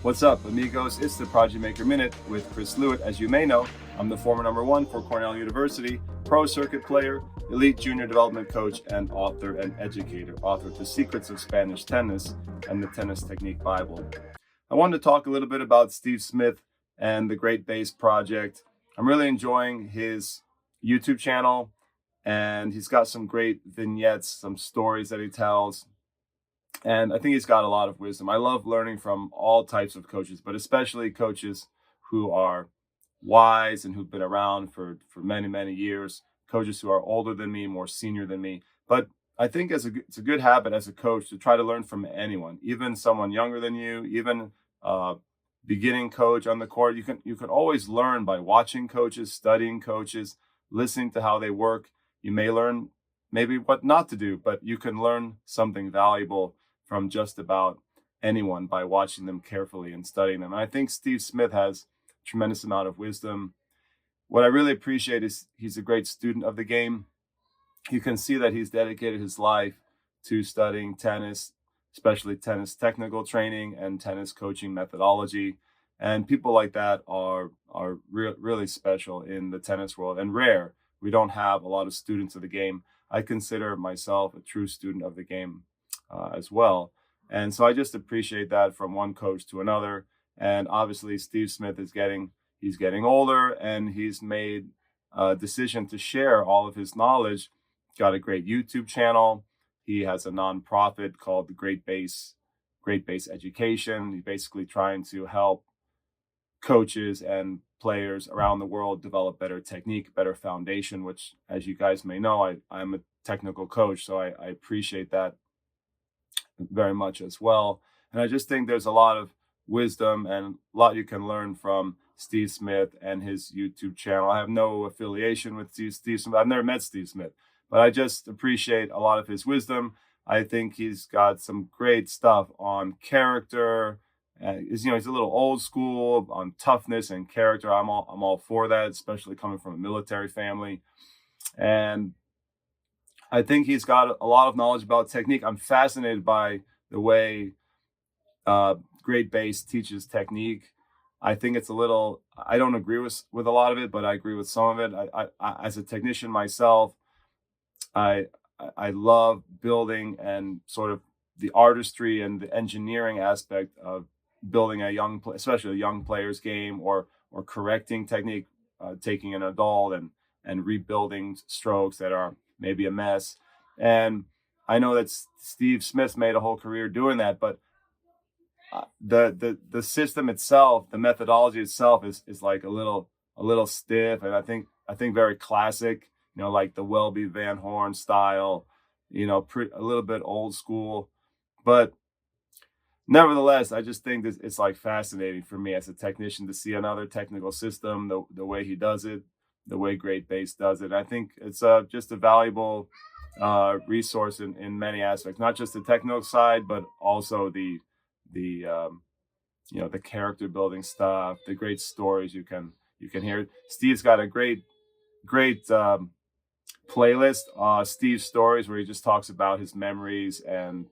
What's up, amigos? It's the Prodigy Maker Minute with Chris Lewitt. As you may know, I'm the former #1 for Cornell University, pro circuit player, elite junior development coach, and author and educator, author to Secrets of Spanish Tennis and the Tennis Technique Bible. I wanted to talk a little bit about Steve Smith and the Great Base Project. I'm really enjoying his YouTube channel, and he's got some great vignettes, some stories that he tells. And I think he's got a lot of wisdom. I love learning from all types of coaches, but especially coaches who are wise and who've been around for many, many years, coaches who are older than me, more senior than me. But I think it's a good habit as a coach to try to learn from anyone, even someone younger than you, even beginning coach on the court. You can always learn by watching coaches, studying coaches, listening to how they work. You may learn maybe what not to do, but you can learn something valuable from just about anyone by watching them carefully and studying them. And I think Steve Smith has a tremendous amount of wisdom. What I really appreciate is he's a great student of the game. You can see that he's dedicated his life to studying tennis, especially tennis technical training and tennis coaching methodology. And people like that are really special in the tennis world and rare. We don't have a lot of students of the game. I consider myself a true student of the game as well. And so I just appreciate that from one coach to another. And obviously Steve Smith is getting older, and he's made a decision to share all of his knowledge. Got a great YouTube channel. He has a nonprofit called the Great Base Education. He's basically trying to help coaches and players around the world develop better technique, better foundation, which, as you guys may know, I'm a technical coach, so I appreciate that very much as well. And I just think there's a lot of wisdom and a lot you can learn from Steve Smith and his YouTube channel. I have no affiliation with Steve Smith. I've never met Steve Smith, but I just appreciate a lot of his wisdom. I think he's got some great stuff on character. He's a little old school on toughness and character. I'm all for that, especially coming from a military family. And I think he's got a lot of knowledge about technique. I'm fascinated by the way Great Base teaches technique. I think it's I don't agree with a lot of it, but I agree with some of it. I as a technician myself, I love building and sort of the artistry and the engineering aspect of building especially a young player's game, or correcting technique, taking an adult and rebuilding strokes that are maybe a mess. And I know that Steve Smith made a whole career doing that, but the system itself, the methodology itself is like a little stiff, and I think very classic, like the Welby Van Horn style, a little bit old school. But nevertheless, I just think it's like fascinating for me as a technician to see another technical system, the way he does it, the way Great Base does it. I think it's just a valuable resource in many aspects, not just the technical side, but also the character building stuff, the great stories you can hear. Steve's got a great playlist, Steve's Stories, where he just talks about his memories and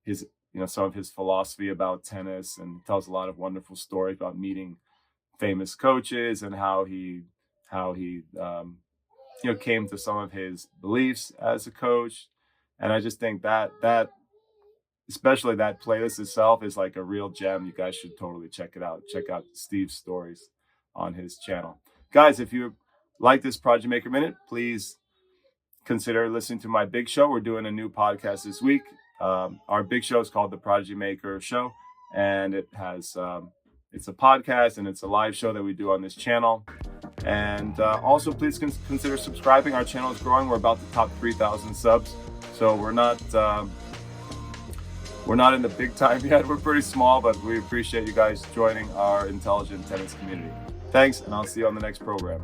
his some of his philosophy about tennis, and tells a lot of wonderful stories about meeting famous coaches and how he came to some of his beliefs as a coach. And I just think that especially that playlist itself is like a real gem. You guys should totally check it out. Check out Steve's Stories on his channel. Guys, if you like this Prodigy Maker Minute, please consider listening to my big show. We're doing a new podcast this week. Our big show is called the Prodigy Maker Show, and it has it's a podcast and it's a live show that we do on this channel. And also, please consider subscribing. Our channel is growing. We're about to top 3,000 subs, so we're not in the big time yet. We're pretty small, but we appreciate you guys joining our intelligent tennis community. Thanks, and I'll see you on the next program.